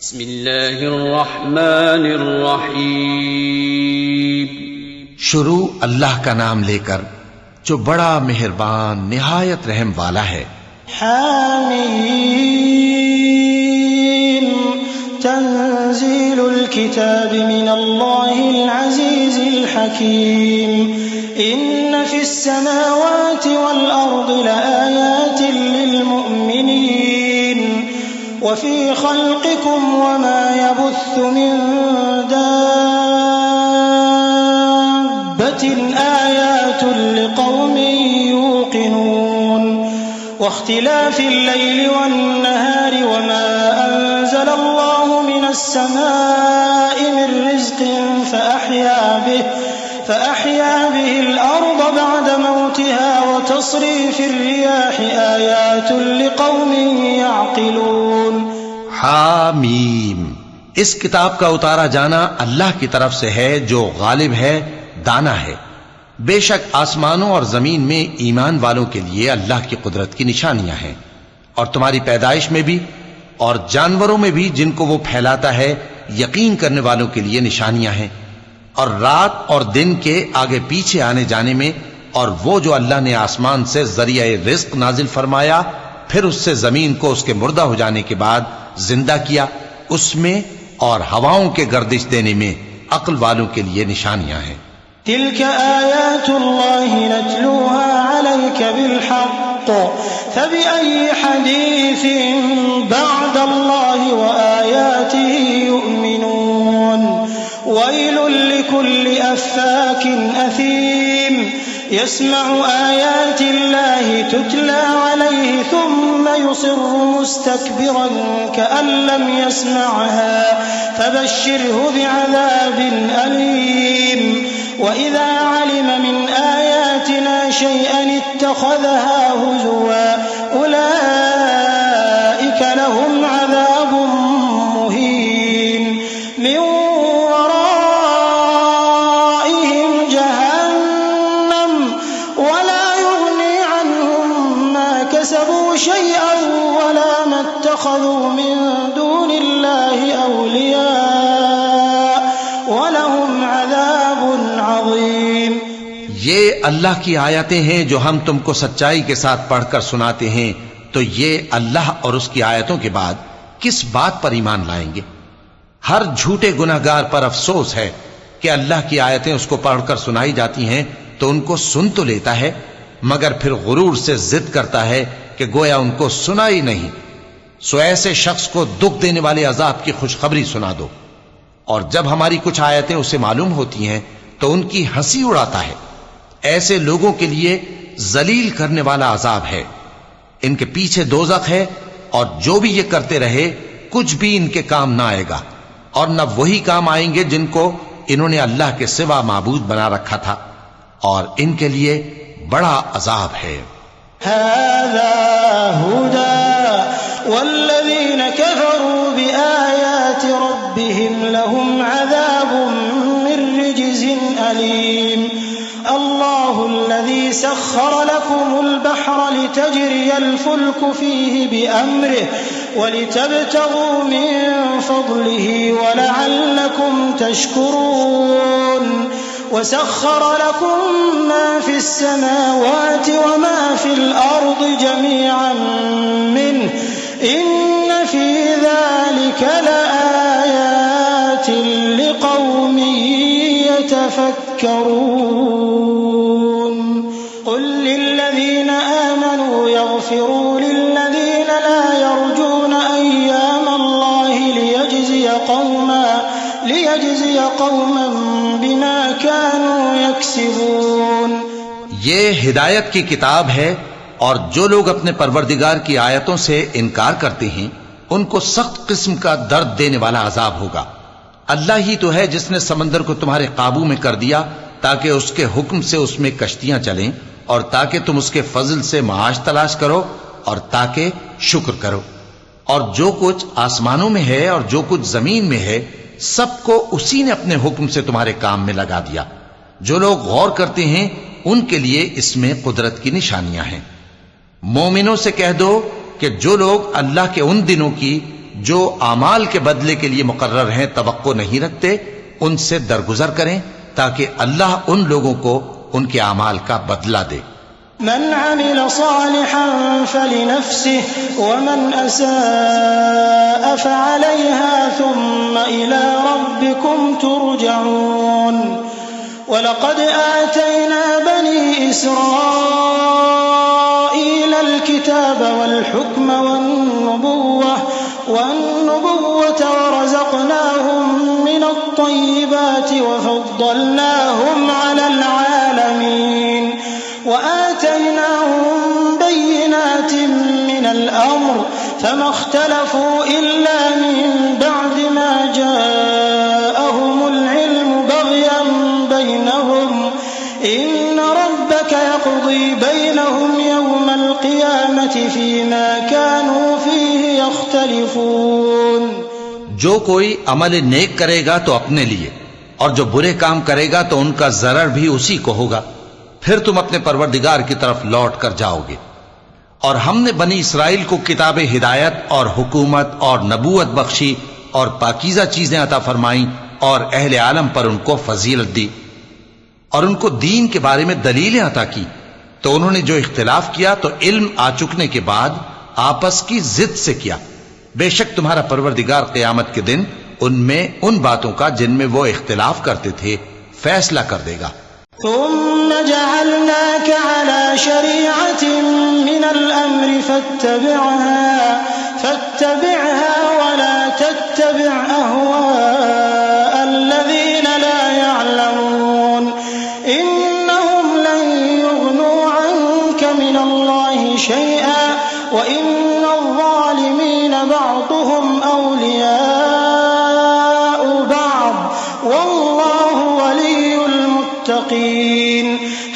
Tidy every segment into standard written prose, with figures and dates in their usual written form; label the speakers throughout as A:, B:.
A: बिस्मिल्लाहिर्रहमानिर्रहीम।
B: शुरू अल्लाह का नाम लेकर जो बड़ा मेहरबान निहायत रहम वाला है।
C: हामीम तंजीलुल किताब मिनल्लाहिल अज़ीज़िल हकीम इन्न फिस समावाति वल अर्दि लआयातिन लिल मुमिनीन वफ़ी ख़ल्क़िकुम वमा यबुस्सु मिन दाब्बतिन आयातुन लिक़ौमिन युक़िनून वख्तिलाफ़िल लैलि वन्नहारि वमा अंज़लल्लाहु मिनस समाइ मिन रिज़्क़िन फ़अह्या बिहिल अर्द बअद मौतिहा वतस्रीफ़िर रियाहि आयातुन लिक़ौमिन यअक़िलून।
B: हामीम, इस किताब का उतारा जाना अल्लाह की तरफ से है जो गालिब है, दाना है। बेशक आसमानों और जमीन में ईमान वालों के लिए अल्लाह की कुदरत की निशानियां हैं, और तुम्हारी पैदाइश में भी और जानवरों में भी जिनको वो फैलाता है यकीन करने वालों के लिए निशानियां हैं, और रात और दिन के आगे पीछे आने जाने में, और वो जो अल्लाह ने आसमान से जरिया रिज्क नाजिल फरमाया फिर उससे जमीन को उसके मुर्दा हो जाने के बाद जिंदा किया, उसमें और हवाओं के गर्दिश देने में अक्ल वालों के लिए निशानियां हैं।
C: तिल्क आयातुल्लाहि नतलूहा अलैका बिलहक़ फबिअय्यि हदीसिन बअदल्लाहि व आयातिहि युमिनून वैलुल लिकुल्लि अफ़्फ़ाकिन असीम यस्मअु आयातिल्लाहि तुतला अलैहि थुम्मा युसिर्रु मुस्तकबिरन कअन लम यस्मअहा फबश्शिरहु बिअज़ाबिन अलीम वइज़ा अलिम मिन आयातिना शैअन इत्तख़ज़हा हुज़ुवा उलाइक लहुम अज़ाबुम मुहीन मिन वराइहिम जहन्नम वला युग़नी अन्हुम मा कसबू शैअन वला मा इत्तख़ज़ू मिन दूनिल्लाहि औलिया वलहुम अज़ाबुन अज़ीम।
B: ये अल्लाह की आयतें हैं जो हम तुमको सच्चाई के साथ पढ़कर सुनाते हैं, तो ये अल्लाह और उसकी आयतों के बाद किस बात पर ईमान लाएंगे? हर झूठे गुनाहगार पर अफसोस है कि अल्लाह की आयतें उसको पढ़कर सुनाई जाती हैं तो उनको सुन तो लेता है, मगर फिर गुरूर से जिद करता है कि गोया उनको सुना ही नहीं। सो ऐसे शख्स को दुख देने वाले अजाब की खुशखबरी सुना दो, और जब हमारी कुछ आयतें उसे मालूम होती हैं तो उनकी हंसी उड़ाता है। ऐसे लोगों के लिए जलील करने वाला अजाब है, इनके पीछे दोज़ख है, और जो भी ये करते रहे कुछ भी इनके काम ना आएगा, और न वही काम आएंगे जिनको इन्होंने अल्लाह के सिवा माबूद बना रखा था, और इनके लिए बड़ा अजाब है।
C: हाज़ा हुदा वल्लज़ीन कफ़रू बिआयाति रब्बिहिम लहुम अज़ाबुम मिन रिज्ज़िन अलीम। अल्लाहुल्लज़ी सख़्ख़र लकुमुल बहरा लितजरियल फुल्कु फ़ीहि बिअम्रिहि वलितब्तगू मिन फ़ज़लिहि वलअल्लकुम तशकुरून वसख़्ख़र लकुम मा फ़िस समावाति वमा फ़िल अर्दि जमीअन मिन्हु इन्न फ़ी ज़ालिका लआयातिन लिक़ौमिन यतफ़क्करून। क़ुल लिल्लज़ीन आमनू यग़फ़िरू लिल्लज़ीन ला यरजून अय्यामल्लाहि लियजज़िय क़ौमन बिमा कानू यक्सिबून।
B: ये हिदायत की किताब है, और जो लोग अपने परवरदिगार की आयतों से इनकार करते हैं उनको सख्त किस्म का दर्द देने वाला अजाब होगा। अल्लाह ही तो है जिसने समंदर को तुम्हारे काबू में कर दिया ताकि उसके हुक्म से उसमें कश्तियां चलें, और ताकि तुम उसके फजल से माश तलाश करो, और ताकि शुक्र करो। और जो कुछ आसमानों में है और जो कुछ जमीन में है सबको उसी ने अपने हुक्म से तुम्हारे काम में लगा दिया। जो लोग गौर करते हैं उनके लिए इसमें कुदरत की निशानियां हैं। मोमिनों से कह दो कि जो लोग अल्लाह के उन दिनों की जो आमाल के बदले के लिए मुकर्रर हैं तवक्को नहीं रखते, उनसे दरगुजर करें ताकि अल्लाह उन लोगों को उनके आमाल का बदला दे।
C: मन अमिल सालिहन फलिनफ्सिह वमन असाअ फअलैहा थुम्मा इला रब्बिकुम तुरजऊन। वलक़द आतैना बनी इस्राईल अल-किताब वल-हुक्म वन्नुबुव्वत वरज़क़नाहुम मिनत-तय्यिबाति वफ़द्दलनाहुम अलल आलमीन वआतैनाहुम बय्यिनातिन मिनल अम्र फमा इख्तलफू इल्ला मिन बअदि मा जाअहुमुल इल्मु बग़यन बैनहुम इन्न रब्बक यक़दी बैनहुम यौमल क़ियामति फ़ीमा कानू फ़ीहि यख्तलिफ़ून।
B: जो कोई अमल नेक करेगा तो अपने लिए, और जो बुरे काम करेगा तो उनका जरर भी उसी को होगा। फिर तुम अपने परवरदिगार की तरफ लौट कर जाओगे। और हमने बनी इसराइल को किताब हिदायत और हुकूमत और नबूवत बख्शी और पाकीज़ा चीजें अता फरमाई और अहले आलम पर उनको फजीलत दी और उनको दीन के बारे में दलीलें अता की। तो उन्होंने जो इख्तिलाफ किया तो इल्म आ चुकने के बाद आपस की जिद से किया। बेशक तुम्हारा परवरदिगार क़यामत के दिन उनमें उन बातों का जिनमें वो इख्तिलाफ करते थे फैसला कर देगा।
C: थुम्मा जअलनाक अला शरीअतिन मिनल अम्रि फत्तबिअहा वला तत्तबिअ अहवाअल्लज़ीना ला यअलमून इन्नहुम लन युग़नू अन्क मिनल्लाहि शैअन व इन्नज़्ज़ालिमीन बअ्दुहुम औलियाउ बअ्द वल्लाहु वलियुल मुत्तक़ीन।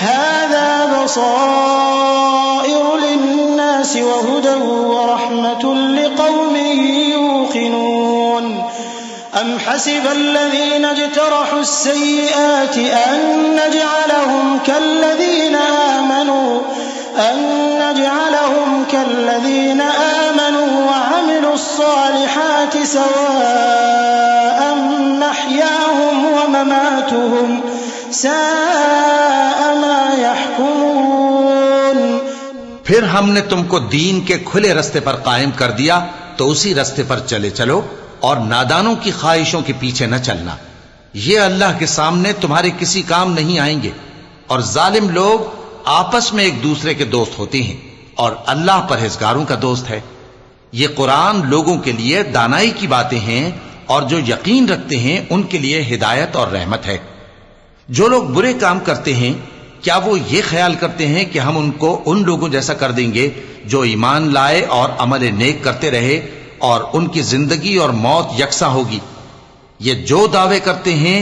C: हाज़ा बसाइरु लिन्नासि व हुदन व रहमतुन लिक़ौमिन युक़िनून। अम हसिबल्लज़ीना इज्तरहु अस्सय्यिआति अन नज'अलहुम कल्लज़ीना आमनू व अमिलुस्सालिहाति सवाअन महयाहुम व ममातुहुम साअ मा यहकुमून।
B: फिर हमने तुमको दीन के खुले रास्ते पर कायम कर दिया तो उसी रास्ते पर चले चलो और नादानों की ख्वाहिशों के पीछे न चलना। ये अल्लाह के सामने तुम्हारे किसी काम नहीं आएंगे और जालिम लोग आपस में एक दूसरे के दोस्त होते हैं और अल्लाह परहेजगारों का दोस्त है। ये कुरान लोगों के लिए दानाई की बातें हैं और जो यकीन रखते हैं उनके लिए हिदायत और रहमत है। जो लोग बुरे काम करते हैं क्या वो ये ख्याल करते हैं कि हम उनको उन लोगों जैसा कर देंगे जो ईमान लाए और अमल नेक करते रहे और उनकी जिंदगी और मौत यकसा होगी? ये जो दावे करते हैं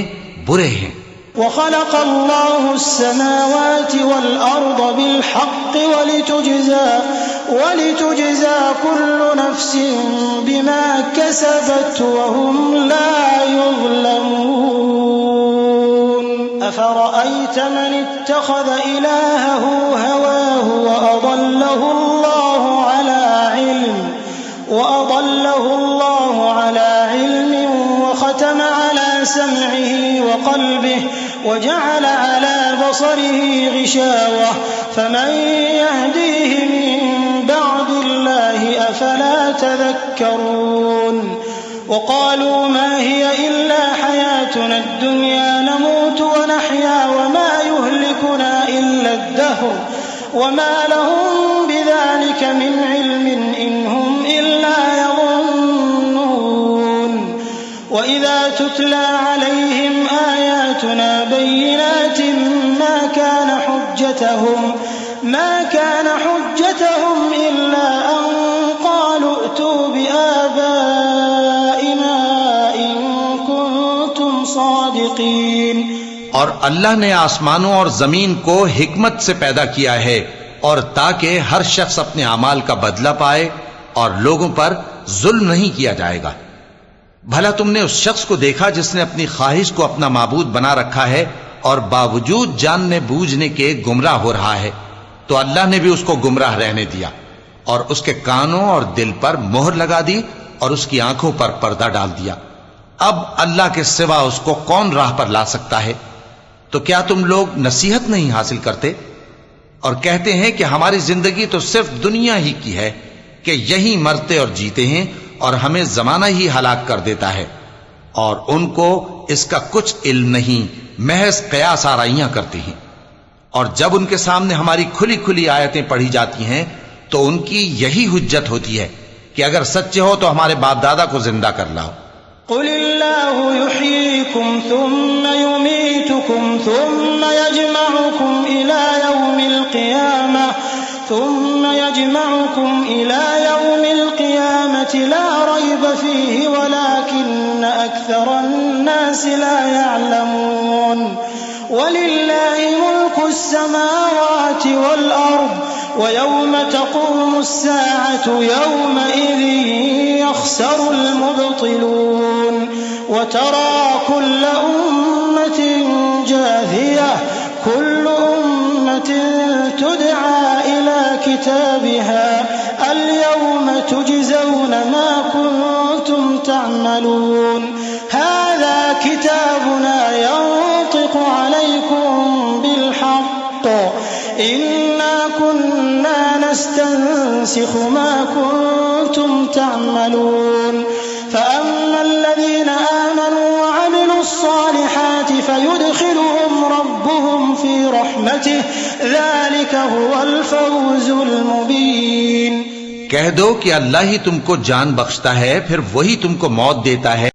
B: बुरे हैं।
C: वख़लक़ल्लाहु अस्समावाति वल अर्द बिल हक़्क़ि वलितुजज़ा कुल्लु नफ्सिन बिमा कसबत व हुम ला युज़लमून। अफ़रअयत मन इत्तख़ज़ इलाहहु हवाहु व अضल्लहु अल्लाहु अला इल्मिन व ख़तम अला समइहि व क़ल्बिहि व जअल अला बसरिहि ग़िशावह फमन यहदीहि मिन बअदिल्लाहि अफ़ला तज़क्करून। वक़ालू मा हिय इल्ला हयातुना अद्दुन्या नमूतु व नहया व मा युहलिकुना इल्ला अद्दहर व मा लहुम बिज़ालिका मिन इल्मिन इन हुम इल्ला यज़ुन्नून। व इज़ा तुतला अलैहिम आयातुना बय्यिनातिन मा कान हुज्जतहुम इल्ला अन क़ालू अतू बिआबाइना इन कुन्तुम सादिक़ीन।
B: और अल्लाह ने आसमानों और जमीन को हिकमत से पैदा किया है और ताकि हर शख्स अपने अमाल का बदला पाए और लोगों पर जुल्म नहीं किया जाएगा। भला तुमने उस शख्स को देखा जिसने अपनी ख्वाहिश को अपना माबूद बना रखा है और बावजूद जानने बूझने के गुमराह हो रहा है? तो अल्लाह ने भी उसको गुमराह रहने दिया और उसके कानों और दिल पर मोहर लगा दी और उसकी आंखों पर पर्दा डाल दिया। अब अल्लाह के सिवा उसको कौन राह पर ला सकता है? तो क्या तुम लोग नसीहत नहीं हासिल करते और कहते हैं कि हमारी जिंदगी तो सिर्फ दुनिया ही की है, कि यही मरते और जीते हैं और हमें जमाना ही हलाक कर देता है। और उनको इसका कुछ इल्म नहीं, महज कयास आराइयां करते हैं। और जब उनके सामने हमारी खुली खुली आयतें पढ़ी जाती हैं तो उनकी यही हुज्जत होती है कि अगर सच्चे हो तो हमारे बाप दादा को जिंदा कर लाओ।
C: कुलिल्लाहु युहयीकुम थुम्मा युमीतुकुम थुम्मा यजमउकुम इला यौमिल क़ियामति ला रैब फीहि वलाकिन्न अक्सरन्नासि ला यअलमून। वलिल्लाहि मुल्कुस समावाति वल अर्द व यौम तक़ूमुस साअतु यौमइज़िन यख़सरुल मुब्तिलून। व तरा कुल्ल उम्मतिन जाथियह कुल्लु उम्मतिन तुदआ इला किताबिहा अल-यौम तुजज़ौन मा कुन्तुम तअमलून। हाज़ा किताबुना यंतिक़ु अलैकुम बिल-हक़्क़ इन्ना कुन्ना नस्तंसिख़ु मा कुन्तुम तअमलून। फ़अम्मा الذين آمنوا وعملوا الصالحات فيدخلهم ربهم في رحمته ذلك هو الفوز المبين।
B: कह दो कि अल्लाह ही तुमको जान बख्शता है, फिर वही तुमको मौत देता है